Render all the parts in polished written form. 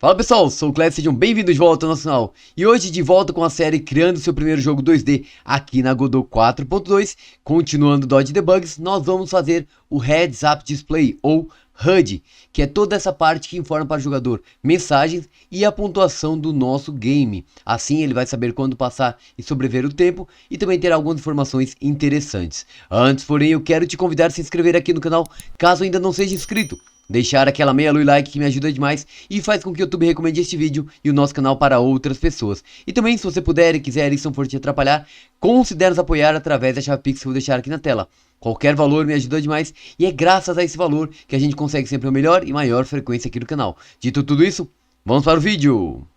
Fala pessoal, sou o Clécio, sejam bem-vindos de volta ao nosso canal. E hoje de volta com a série Criando Seu Primeiro Jogo 2D aqui na Godot 4.2. Continuando o Dodge Debugs, nós vamos fazer o Heads Up Display, ou HUD, que é toda essa parte que informa para o jogador mensagens e a pontuação do nosso game. Assim ele vai saber quando passar e sobreviver o tempo e também terá algumas informações interessantes. Antes, porém, eu quero te convidar a se inscrever aqui no canal, caso ainda não seja inscrito. Deixar aquela meia luz like que me ajuda demais e faz com que o YouTube recomende este vídeo e o nosso canal para outras pessoas. E também, se você puder e quiser e se não for te atrapalhar, considere nos apoiar através da chave Pix que eu vou deixar aqui na tela. Qualquer valor me ajuda demais e é graças a esse valor que a gente consegue sempre a melhor e maior frequência aqui no canal. Dito tudo isso, vamos para o vídeo!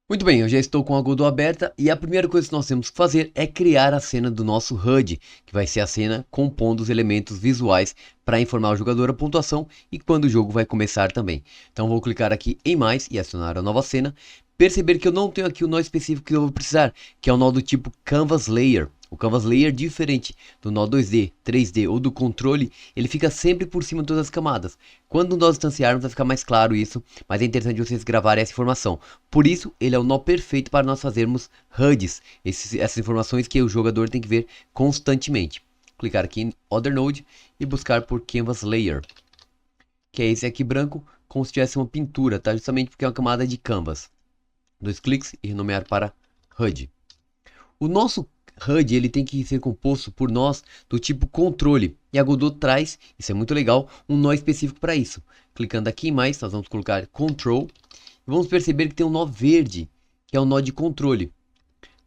Muito bem, eu já estou com a Godot aberta e a primeira coisa que nós temos que fazer é criar a cena do nosso HUD, que vai ser a cena compondo os elementos visuais para informar o jogador a pontuação e quando o jogo vai começar também. Então vou clicar aqui em mais e acionar a nova cena. Perceber que eu não tenho aqui o nó específico que eu vou precisar, que é o nó do tipo Canvas Layer. O Canvas Layer, diferente do nó 2D, 3D ou do controle, ele fica sempre por cima de todas as camadas. Quando nós distanciarmos vai ficar mais claro isso, mas é interessante vocês gravarem essa informação. Por isso, ele é o nó perfeito para nós fazermos HUDs, essas informações que o jogador tem que ver constantemente. Clicar aqui em Other Node e buscar por Canvas Layer, que é esse aqui branco, como se tivesse uma pintura, tá? Justamente porque é uma camada de canvas. 2 cliques e renomear para HUD. O nosso HUD ele tem que ser composto por nós do tipo controle. E a Godot traz, isso é muito legal, um nó específico para isso. Clicando aqui em mais, nós vamos colocar Control. E vamos perceber que tem um nó verde, que é o nó de controle.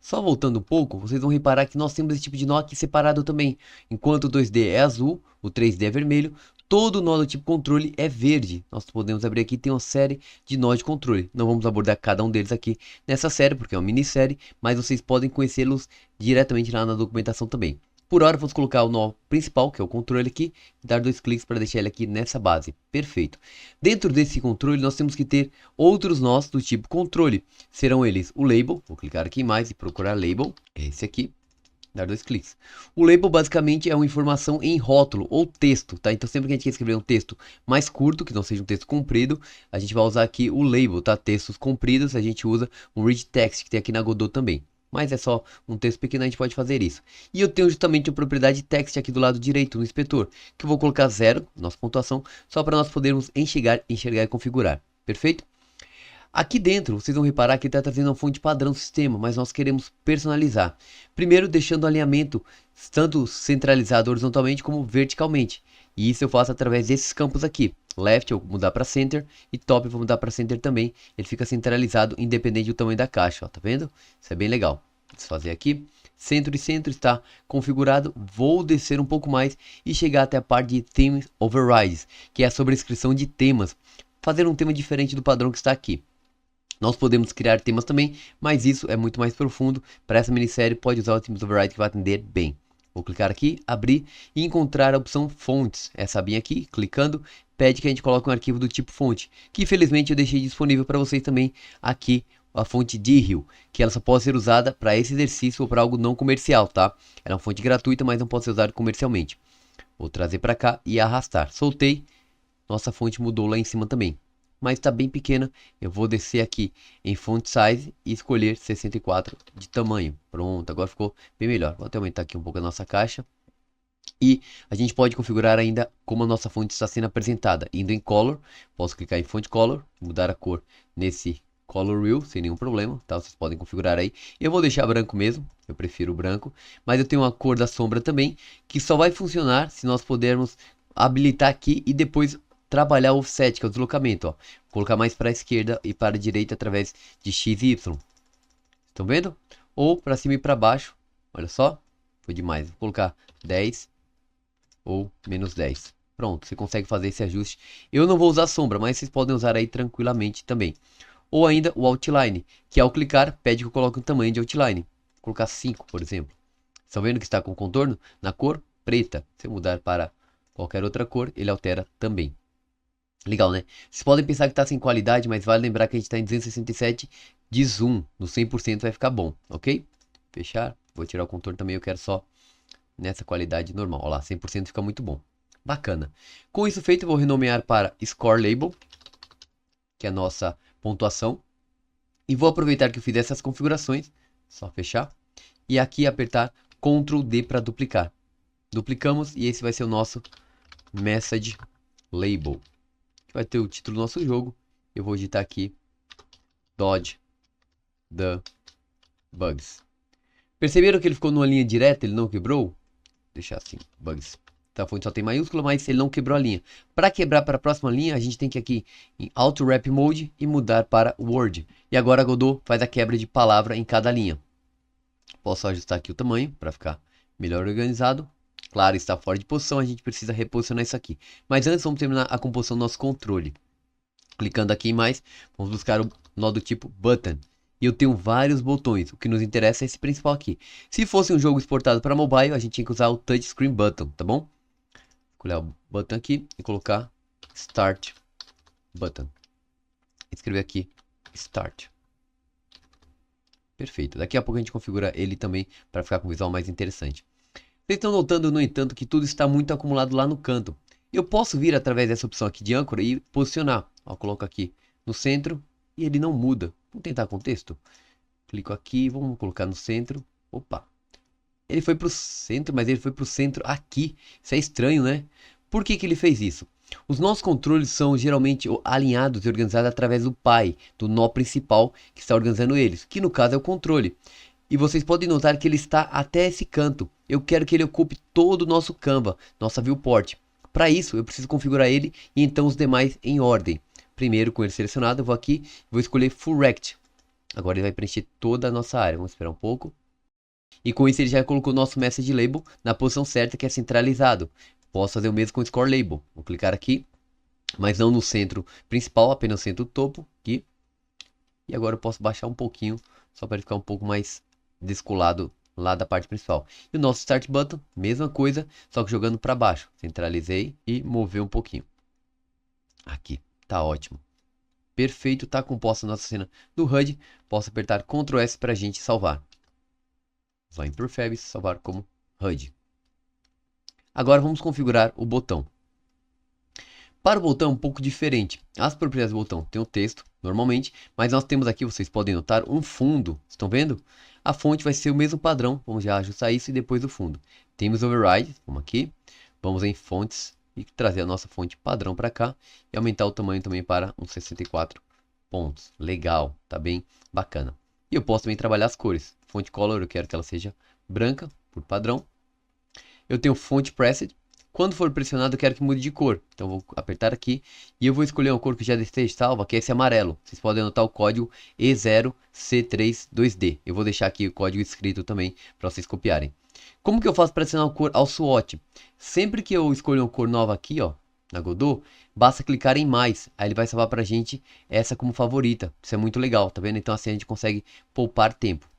Só voltando um pouco, vocês vão reparar que nós temos esse tipo de nó aqui separado também. Enquanto o 2D é azul, o 3D é vermelho, todo nó do tipo controle é verde. Nós podemos abrir aqui, tem uma série de nós de controle. Não vamos abordar cada um deles aqui nessa série, porque é uma minissérie, mas vocês podem conhecê-los diretamente lá na documentação também. Por hora, vamos colocar o nó principal, que é o controle aqui, e dar 2 cliques para deixar ele aqui nessa base. Perfeito. Dentro desse controle, nós temos que ter outros nós do tipo controle. Serão eles o label, vou clicar aqui em mais e procurar label, esse aqui, dar 2 cliques. O label basicamente é uma informação em rótulo ou texto, tá? Então sempre que a gente quer escrever um texto mais curto, que não seja um texto comprido, a gente vai usar aqui o label, tá? Textos compridos, a gente usa um read text, que tem aqui na Godot também. Mas é só um texto pequeno, a gente pode fazer isso. E eu tenho justamente a propriedade text aqui do lado direito, no inspetor, que eu vou colocar 0, nossa pontuação, só para nós podermos enxergar e configurar. Perfeito? Aqui dentro, vocês vão reparar que ele está trazendo uma fonte padrão do sistema, mas nós queremos personalizar. Primeiro, deixando o alinhamento tanto centralizado horizontalmente como verticalmente. E isso eu faço através desses campos aqui. Left eu vou mudar para Center e Top eu vou mudar para Center também. Ele fica centralizado independente do tamanho da caixa, ó, tá vendo? Isso é bem legal. Vou fazer aqui. Centro e centro está configurado. Vou descer um pouco mais e chegar até a parte de Theme Overrides, que é a sobrescrição de temas. Fazer um tema diferente do padrão que está aqui. Nós podemos criar temas também, mas isso é muito mais profundo. Para essa minissérie pode usar o Themes Override que vai atender bem. Vou clicar aqui, abrir e encontrar a opção fontes. Essa abinha aqui, clicando, pede que a gente coloque um arquivo do tipo fonte, que infelizmente eu deixei disponível para vocês também aqui, a fonte Dihil, que ela só pode ser usada para esse exercício ou para algo não comercial, tá? Ela é uma fonte gratuita, mas não pode ser usada comercialmente. Vou trazer para cá e arrastar. Soltei, nossa fonte mudou lá em cima também. Mas está bem pequena, eu vou descer aqui em Font Size e escolher 64 de tamanho. Pronto, agora ficou bem melhor. Vou até aumentar aqui um pouco a nossa caixa. E a gente pode configurar ainda como a nossa fonte está sendo apresentada. Indo em Color, posso clicar em Font Color, mudar a cor nesse Color Wheel, sem nenhum problema, tá? Vocês podem configurar aí. Eu vou deixar branco mesmo, eu prefiro o branco. Mas eu tenho uma cor da sombra também, que só vai funcionar se nós pudermos habilitar aqui e depois trabalhar o offset, que é o deslocamento, ó. Colocar mais para a esquerda e para a direita através de X e Y. Estão vendo? Ou para cima e para baixo. Olha só, foi demais. Vou colocar 10 ou menos 10. Pronto, você consegue fazer esse ajuste. Eu não vou usar sombra, mas vocês podem usar aí tranquilamente também. Ou ainda o outline, que ao clicar pede que eu coloque um tamanho de outline. Vou colocar 5, por exemplo. Estão vendo que está com contorno na cor preta. Se eu mudar para qualquer outra cor, ele altera também. Legal, né? Vocês podem pensar que está sem qualidade, mas vale lembrar que a gente está em 267 de zoom. No 100% vai ficar bom, ok? Fechar. Vou tirar o contorno também, eu quero só nessa qualidade normal. Olha lá, 100% fica muito bom. Bacana. Com isso feito, eu vou renomear para Score Label, que é a nossa pontuação. E vou aproveitar que eu fiz essas configurações, só fechar, e aqui apertar Ctrl D para duplicar. Duplicamos e esse vai ser o nosso Message Label, que vai ter o título do nosso jogo. Eu vou digitar aqui Dodge the Bugs. Perceberam que ele ficou numa linha direta, ele não quebrou? Vou deixar assim, Bugs. Então a fonte só tem maiúscula, mas ele não quebrou a linha. Para quebrar para a próxima linha, a gente tem que ir aqui em Auto Wrap Mode e mudar para Word. E agora a Godot faz a quebra de palavra em cada linha. Posso ajustar aqui o tamanho para ficar melhor organizado. Claro, está fora de posição, a gente precisa reposicionar isso aqui. Mas antes vamos terminar a composição do nosso controle. Clicando aqui em mais, vamos buscar o nó do tipo Button. E eu tenho vários botões, o que nos interessa é esse principal aqui. Se fosse um jogo exportado para mobile, a gente tinha que usar o Touchscreen Button, tá bom? Escolher o button aqui e colocar Start Button. Escrever aqui Start. Perfeito. Daqui a pouco a gente configura ele também para ficar com um visual mais interessante. Vocês estão notando, no entanto, que tudo está muito acumulado lá no canto. Eu posso vir através dessa opção aqui de âncora e posicionar. Ó, coloco aqui no centro e ele não muda. Vamos tentar com texto? Clico aqui, vamos colocar no centro. Opa! Ele foi para o centro, mas ele foi para o centro aqui. Isso é estranho, né? Por que que ele fez isso? Os nossos controles são geralmente alinhados e organizados através do pai, do nó principal que está organizando eles, que no caso é o controle. E vocês podem notar que ele está até esse canto. Eu quero que ele ocupe todo o nosso Canva, nossa viewport. Para isso, eu preciso configurar ele e então os demais em ordem. Primeiro, com ele selecionado, eu vou aqui e vou escolher Full Rect. Agora ele vai preencher toda a nossa área. Vamos esperar um pouco. E com isso ele já colocou o nosso Message Label na posição certa, que é centralizado. Posso fazer o mesmo com o Score Label. Vou clicar aqui, mas não no centro principal, apenas no centro topo. Aqui. E agora eu posso baixar um pouquinho, só para ele ficar um pouco mais descolado lá da parte principal. E o nosso Start Button, mesma coisa, só que jogando para baixo. Centralizei e movi um pouquinho. Aqui, tá ótimo. Perfeito, tá composta a nossa cena do HUD. Posso apertar Ctrl S para a gente salvar. Só em Prefabs, salvar como HUD. Agora vamos configurar o botão. Para o botão é um pouco diferente. As propriedades do botão tem o texto, normalmente, mas nós temos aqui, vocês podem notar, um fundo. Estão vendo? A fonte vai ser o mesmo padrão. Vamos já ajustar isso e depois o fundo. Temos Override, vamos aqui. Vamos em Fontes e trazer a nossa fonte padrão para cá. E aumentar o tamanho também para uns 64 pontos. Legal, tá bem bacana. E eu posso também trabalhar as cores. Fonte Color, eu quero que ela seja branca, por padrão. Eu tenho Font Pressed. Quando for pressionado, eu quero que mude de cor. Então, eu vou apertar aqui e eu vou escolher uma cor que já esteja salva, que é esse amarelo. Vocês podem anotar o código E0C32D. Eu vou deixar aqui o código escrito também para vocês copiarem. Como que eu faço para adicionar uma cor ao SWOT? Sempre que eu escolho uma cor nova aqui, ó, na Godot, basta clicar em mais. Aí ele vai salvar para a gente essa como favorita. Isso é muito legal, tá vendo? Então assim a gente consegue poupar tempo.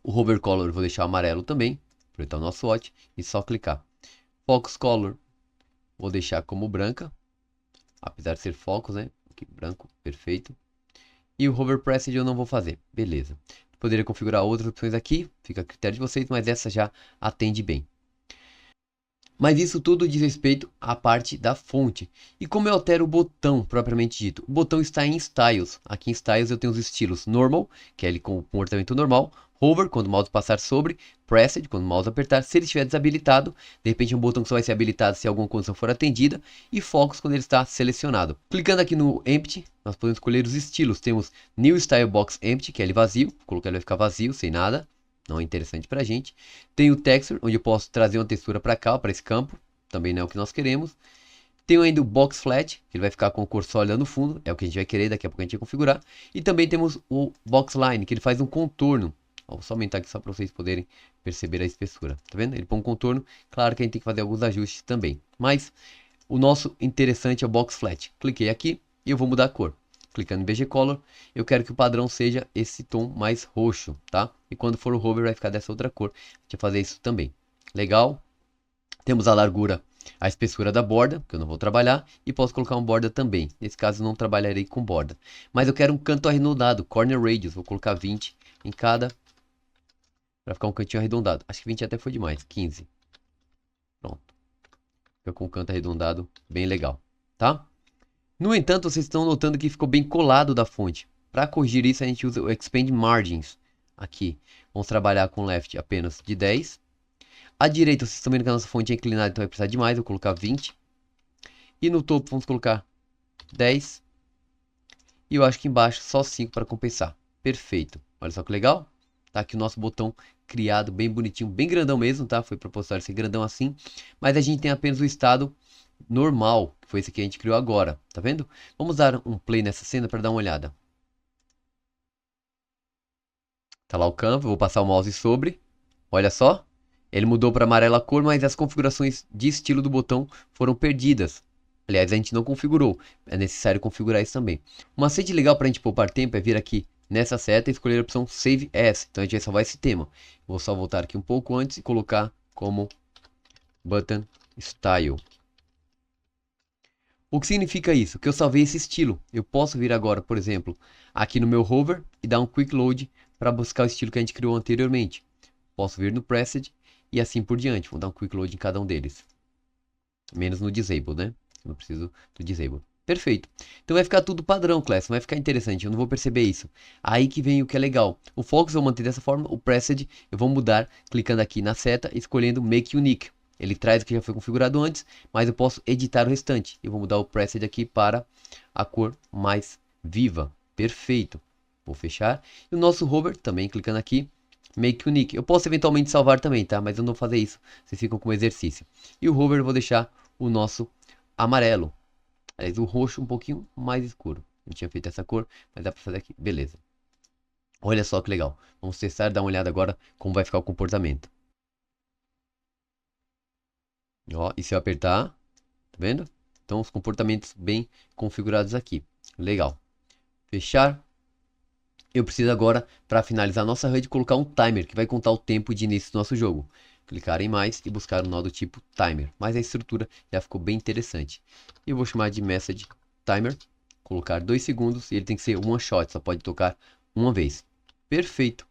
O Hover Color eu vou deixar amarelo também. Aproveitar o nosso SWOT e só clicar. Focus Color, vou deixar como branca, apesar de ser focus, né? Aqui, branco, perfeito. E o Hover Pressed eu não vou fazer, beleza. Poderia configurar outras opções aqui, fica a critério de vocês, mas essa já atende bem. Mas isso tudo diz respeito à parte da fonte. E como eu altero o botão propriamente dito? O botão está em Styles. Aqui em Styles eu tenho os estilos Normal, que é ele com o comportamento normal. Hover, quando o mouse passar sobre. Pressed, quando o mouse apertar. Se ele estiver desabilitado, de repente é um botão que só vai ser habilitado se alguma condição for atendida. E Focus quando ele está selecionado. Clicando aqui no Empty, nós podemos escolher os estilos. Temos New Style Box Empty, que é ele vazio. Vou colocar ele vai ficar vazio, sem nada. Não é interessante pra gente. Tem o Texture, onde eu posso trazer uma textura para cá, para esse campo. Também não é o que nós queremos. Tem ainda o Box Flat, que ele vai ficar com o cor sólida no fundo. É o que a gente vai querer, daqui a pouco a gente vai configurar. E também temos o Box Line, que ele faz um contorno. Ó, vou só aumentar aqui só para vocês poderem perceber a espessura. Tá vendo? Ele põe um contorno. Claro que a gente tem que fazer alguns ajustes também. Mas o nosso interessante é o Box Flat. Cliquei aqui e eu vou mudar a cor. Clicando em BG Color, eu quero que o padrão seja esse tom mais roxo, tá? E quando for o hover vai ficar dessa outra cor. Deixa eu fazer isso também. Legal. Temos a largura, a espessura da borda, que eu não vou trabalhar. E posso colocar um borda também. Nesse caso não trabalharei com borda. Mas eu quero um canto arredondado, corner radius. Vou colocar 20 em cada para ficar um cantinho arredondado. Acho que 20 até foi demais, 15. Pronto. Fica com o canto arredondado bem legal, tá? No entanto, vocês estão notando que ficou bem colado da fonte. Para corrigir isso, a gente usa o Expand Margins aqui. Vamos trabalhar com left apenas de 10. À direita, vocês estão vendo que a nossa fonte é inclinada, então vai precisar de mais. Eu vou colocar 20. E no topo, vamos colocar 10. E eu acho que embaixo só 5 para compensar. Perfeito. Olha só que legal. Tá aqui o nosso botão criado, bem bonitinho, bem grandão mesmo, tá? Foi proposital ser grandão assim. Mas a gente tem apenas o estado normal, que foi esse que a gente criou agora, tá vendo? Vamos dar um play nessa cena para dar uma olhada. Tá lá o campo, eu vou passar o mouse sobre. Olha só, ele mudou para amarela a cor, mas as configurações de estilo do botão foram perdidas. Aliás, a gente não configurou, é necessário configurar isso também. Um macete legal para a gente poupar tempo é vir aqui nessa seta e escolher a opção Save As. Então a gente vai salvar esse tema. Vou só voltar aqui um pouco antes e colocar como Button Style. O que significa isso? Que eu salvei esse estilo. Eu posso vir agora, por exemplo, aqui no meu hover e dar um Quick Load para buscar o estilo que a gente criou anteriormente. Posso vir no Preset e assim por diante. Vou dar um Quick Load em cada um deles. Menos no Disable, né? Eu não preciso do Disable. Perfeito. Então vai ficar tudo padrão, Class. Vai ficar interessante. Eu não vou perceber isso. Aí que vem o que é legal. O Focus eu vou manter dessa forma. O Preset eu vou mudar clicando aqui na seta e escolhendo Make Unique. Ele traz o que já foi configurado antes, mas eu posso editar o restante. Eu vou mudar o Preset aqui para a cor mais viva. Perfeito. Vou fechar. E o nosso hover, também clicando aqui, Make Unique. Eu posso eventualmente salvar também, tá? Mas eu não vou fazer isso. Vocês ficam com o exercício. E o hover eu vou deixar o nosso amarelo. Aliás, o roxo um pouquinho mais escuro. Eu tinha feito essa cor, mas dá para fazer aqui. Beleza. Olha só que legal. Vamos testar, dar uma olhada agora como vai ficar o comportamento. Ó, e se eu apertar, tá vendo? Então os comportamentos bem configurados aqui. Legal. Fechar. Eu preciso agora, para finalizar nossa HUD, colocar um timer que vai contar o tempo de início do nosso jogo. Clicar em mais e buscar um nó do tipo timer. Mas a estrutura já ficou bem interessante. Eu vou chamar de message timer. Colocar 2 segundos e ele tem que ser one shot, só pode tocar uma vez. Perfeito.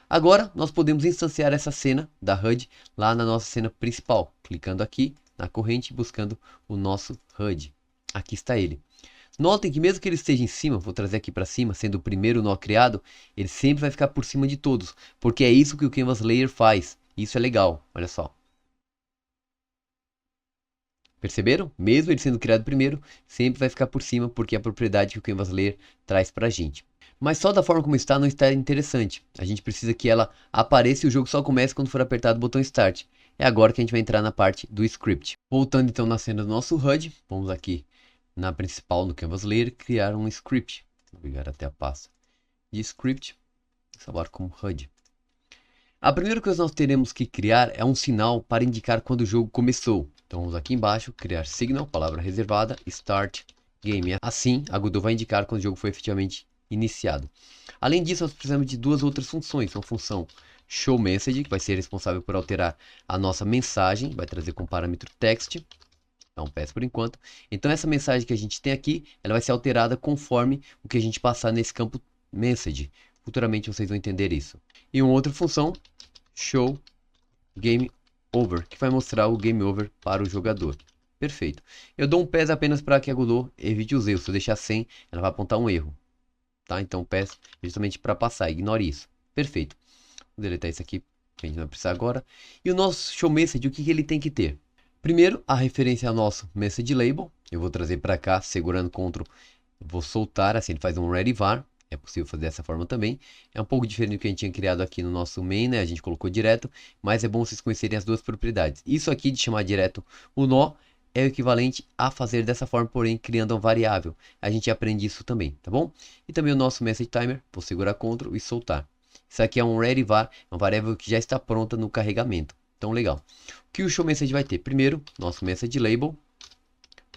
Agora nós podemos instanciar essa cena da HUD lá na nossa cena principal. Clicando aqui na corrente e buscando o nosso HUD. Aqui está ele. Notem que mesmo que ele esteja em cima, vou trazer aqui para cima, sendo o primeiro nó criado, ele sempre vai ficar por cima de todos. Porque é isso que o Canvas Layer faz. Isso é legal, olha só. Perceberam? Mesmo ele sendo criado primeiro, sempre vai ficar por cima, porque é a propriedade que o Canvas Layer traz para a gente. Mas só da forma como está não está interessante. A gente precisa que ela apareça e o jogo só comece quando for apertado o botão Start. É agora que a gente vai entrar na parte do script. Voltando então na cena do nosso HUD, vamos aqui na principal no Canvas Layer, criar um script. Vou ligar até a pasta de script, salvar como HUD. A primeira coisa que nós teremos que criar é um sinal para indicar quando o jogo começou. Então vamos aqui embaixo, criar signal, palavra reservada, start game. Assim, a Godot vai indicar quando o jogo foi efetivamente iniciado. Além disso, nós precisamos de duas outras funções. Uma função showMessage, que vai ser responsável por alterar a nossa mensagem, vai trazer como parâmetro text. Então, peço por enquanto. Então, essa mensagem que a gente tem aqui, ela vai ser alterada conforme o que a gente passar nesse campo message. Futuramente vocês vão entender isso. E uma outra função, show game over, que vai mostrar o game over para o jogador. Perfeito. Eu dou um PES apenas para que a Godot evite os erros. Se eu deixar sem, ela vai apontar um erro. Tá? Então, PES justamente para passar. Ignore isso. Perfeito. Vou deletar isso aqui, que a gente não vai precisar agora. E o nosso show message, o que ele tem que ter? Primeiro, a referência ao nosso message label. Eu vou trazer para cá, segurando Ctrl, vou soltar, assim ele faz um ready var. É possível fazer dessa forma também. É um pouco diferente do que a gente tinha criado aqui no nosso main, né? A gente colocou direto, mas é bom vocês conhecerem as duas propriedades. Isso aqui de chamar direto o nó é o equivalente a fazer dessa forma, porém criando uma variável. A gente aprende isso também, tá bom? E também o nosso message timer, vou segurar Ctrl e soltar. Isso aqui é um ready var, é uma variável que já está pronta no carregamento. Então legal. O que o show message vai ter? Primeiro, nosso message label,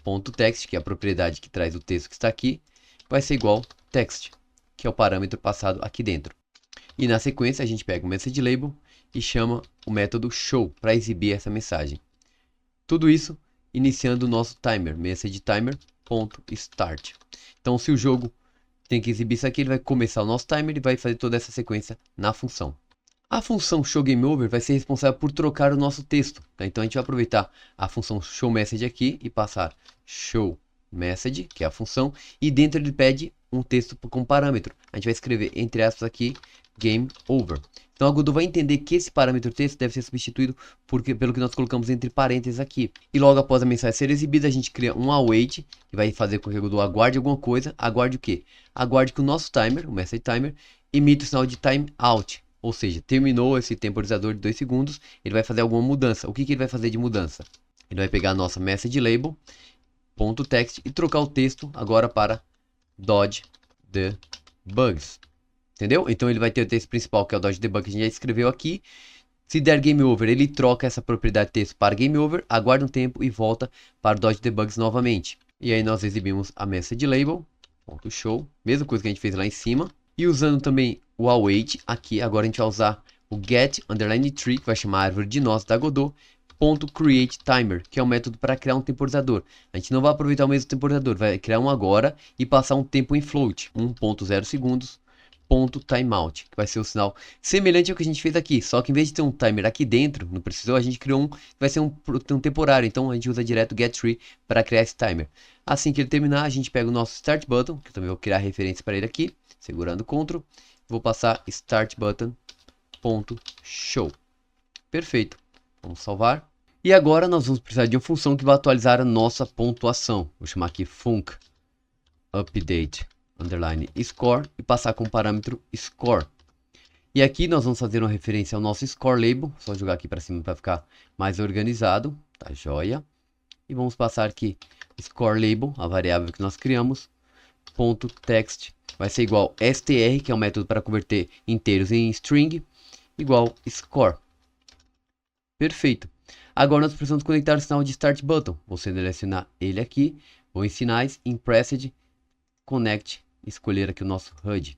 ponto text, que é a propriedade que traz o texto que está aqui, vai ser igual text, que é o parâmetro passado aqui dentro. E na sequência a gente pega o message label e chama o método show para exibir essa mensagem. Tudo isso iniciando o nosso timer, message timer.start. Então se o jogo tem que exibir isso aqui, ele vai começar o nosso timer e vai fazer toda essa sequência na função. A função showGameOver vai ser responsável por trocar o nosso texto, tá? Então a gente vai aproveitar a função showMessage aqui e passar showMessage, que é a função, e dentro ele pede um texto com parâmetro. A gente vai escrever entre aspas aqui Game Over. Então a Godot vai entender que esse parâmetro texto deve ser substituído pelo que nós colocamos entre parênteses aqui. E logo após a mensagem ser exibida, a gente cria um await, que vai fazer com que a Godot aguarde alguma coisa. Aguarde o quê? Aguarde que o nosso timer, o message timer, emita o sinal de timeout. Ou seja, terminou esse temporizador de 2 segundos, ele vai fazer alguma mudança. O que ele vai fazer de mudança? Ele vai pegar a nossa message label, .text, e trocar o texto agora para dodge the bugs. Entendeu? Então ele vai ter o texto principal, que é o dodge the bugs, que a gente já escreveu aqui. Se der game over, ele troca essa propriedade texto para game over, aguarda um tempo e volta para o dodge the bugs novamente. E aí nós exibimos a message label, .show, mesma coisa que a gente fez lá em cima. E usando também o await aqui, agora a gente vai usar o get_tree, que vai chamar a árvore de nós da Godot, .createTimer, que é um método para criar um temporizador. A gente não vai aproveitar o mesmo temporizador, vai criar um agora e passar um tempo em float, 1.0 segundos, .timeout, que vai ser o sinal semelhante ao que a gente fez aqui, só que em vez de ter um timer aqui dentro, não precisou, a gente criou um que vai ser um temporário, então a gente usa direto getTree para criar esse timer. Assim que ele terminar, a gente pega o nosso start button, que eu também vou criar referência para ele aqui, segurando Ctrl, vou passar start button.show. Perfeito. Vamos salvar. E agora nós vamos precisar de uma função que vai atualizar a nossa pontuação. Vou chamar aqui func update underline score e passar com o parâmetro score. E aqui nós vamos fazer uma referência ao nosso score label. Só jogar aqui para cima para ficar mais organizado. Tá joia. E vamos passar aqui score label, a variável que nós criamos, .text vai ser igual str, que é um método para converter inteiros em string, igual score. Perfeito. Agora nós precisamos conectar o sinal de start button. Vou selecionar ele aqui, vou em sinais, em pressed, connect, escolher aqui o nosso HUD.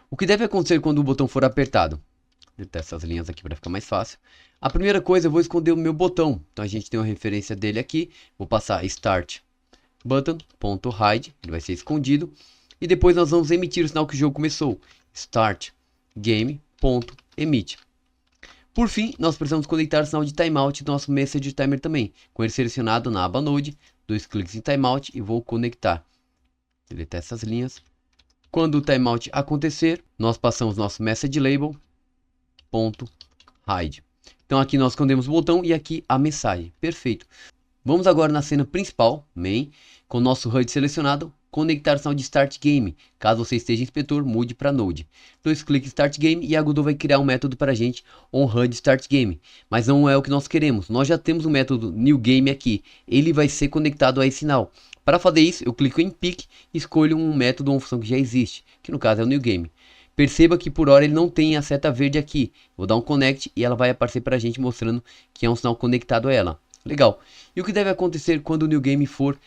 O que deve acontecer quando o botão for apertado? Vou deletar essas linhas aqui para ficar mais fácil. A primeira coisa, eu vou esconder o meu botão. Então a gente tem uma referência dele aqui, vou passar start button.hide, ele vai ser escondido. E depois nós vamos emitir o sinal que o jogo começou. Start game.emit. Por fim, nós precisamos conectar o sinal de timeout do nosso message timer também. Com ele selecionado na aba Node, 2 cliques em timeout e vou conectar. Deletar essas linhas. Quando o timeout acontecer, nós passamos nosso message label .hide. Então aqui nós escondemos o botão e aqui a mensagem. Perfeito. Vamos agora na cena principal, main, com o nosso HUD selecionado, conectar o sinal de Start Game. Caso você esteja em inspetor, mude para Node. 2 cliques em Start Game e a Godot vai criar um método para a gente, onHUD Start Game. Mas não é o que nós queremos. Nós já temos um método New Game aqui. Ele vai ser conectado a esse sinal. Para fazer isso, eu clico em Pick e escolho um método ou uma função que já existe, que no caso é o New Game. Perceba que por hora ele não tem a seta verde aqui. Vou dar um Connect e ela vai aparecer para a gente mostrando que é um sinal conectado a ela. Legal. E o que deve acontecer quando o New Game for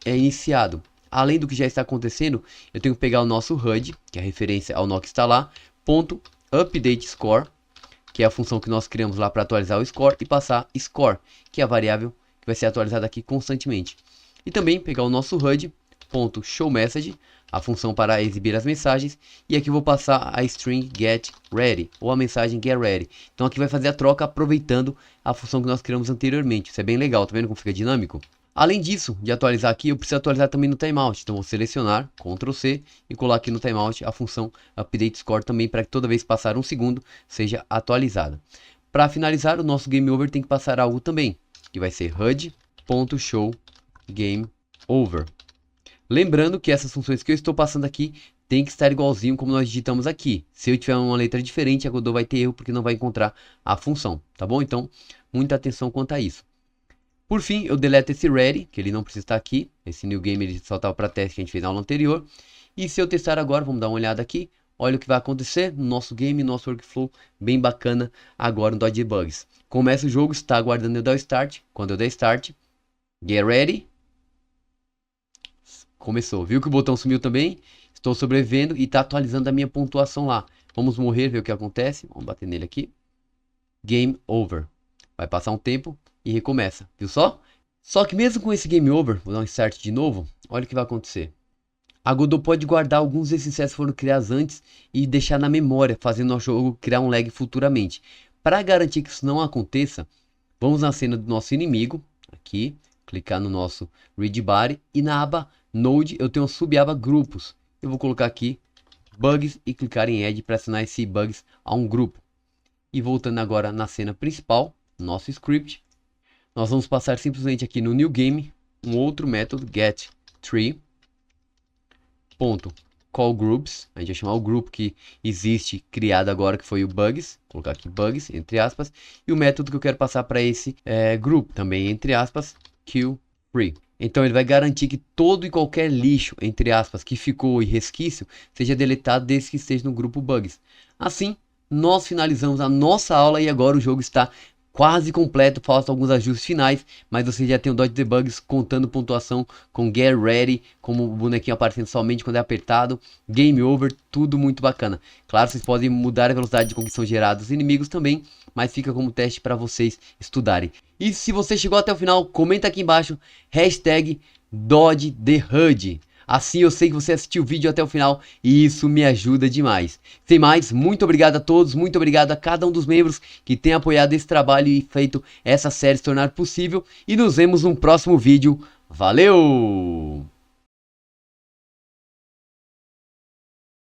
iniciado? Além do que já está acontecendo, eu tenho que pegar o nosso HUD, que é a referência ao nó que está lá, .updateScore, que é a função que nós criamos lá para atualizar o score, e passar score, que é a variável que vai ser atualizada aqui constantemente. E também pegar o nosso HUD, .showMessage, a função para exibir as mensagens, e aqui eu vou passar a string getReady, ou a mensagem getReady. Então aqui vai fazer a troca aproveitando a função que nós criamos anteriormente. Isso é bem legal, tá vendo como fica dinâmico? Além disso, de atualizar aqui, eu preciso atualizar também no timeout. Então vou selecionar, Ctrl C, e colar aqui no timeout a função updateScore também, para que toda vez que passar um segundo seja atualizada. Para finalizar, o nosso Game Over tem que passar algo também, que vai ser HUD.showGameOver. Lembrando que essas funções que eu estou passando aqui tem que estar igualzinho como nós digitamos aqui. Se eu tiver uma letra diferente, a Godot vai ter erro porque não vai encontrar a função, tá bom? Então, muita atenção quanto a isso. Por fim, eu deleto esse ready, que ele não precisa estar aqui. Esse new game ele só estava para teste que a gente fez na aula anterior. E se eu testar agora, vamos dar uma olhada aqui. Olha o que vai acontecer no nosso game, nosso workflow bem bacana agora no Dodge Bugs. Começa o jogo, está aguardando eu dar o start. Quando eu der start, get ready. Começou. Viu que o botão sumiu também? Estou sobrevivendo e está atualizando a minha pontuação lá. Vamos morrer, ver o que acontece. Vamos bater nele aqui. Game over. Vai passar um tempo e recomeça. Viu só? Só que mesmo com esse game over, vou dar um start de novo. Olha o que vai acontecer. A Godot pode guardar alguns desses sets que foram criados antes e deixar na memória, fazendo o jogo criar um lag futuramente. Para garantir que isso não aconteça, vamos na cena do nosso inimigo, aqui, clicar no nosso Read Body e na aba Node eu tenho uma subaba Grupos. Eu vou colocar aqui Bugs e clicar em Add para assinar esse Bugs a um grupo. E voltando agora na cena principal, nosso script, nós vamos passar simplesmente aqui no New Game um outro método getTree. Call groups, a gente vai chamar o grupo que existe criado agora, que foi o bugs, vou colocar aqui bugs, entre aspas, e o método que eu quero passar para esse grupo, também entre aspas, queueFree. Então ele vai garantir que todo e qualquer lixo, entre aspas, que ficou em resquício, seja deletado desde que esteja no grupo bugs. Assim, nós finalizamos a nossa aula e agora o jogo está quase completo, faltam alguns ajustes finais, mas você já tem o Dodge Debugs contando pontuação com Get Ready, como o bonequinho aparecendo somente quando é apertado, Game Over, tudo muito bacana. Claro, vocês podem mudar a velocidade com que são gerados os inimigos também, mas fica como teste para vocês estudarem. E se você chegou até o final, comenta aqui embaixo, hashtag DodgeTheHUD. Assim eu sei que você assistiu o vídeo até o final e isso me ajuda demais. Sem mais, muito obrigado a todos, muito obrigado a cada um dos membros que tem apoiado esse trabalho e feito essa série se tornar possível. E nos vemos no próximo vídeo. Valeu!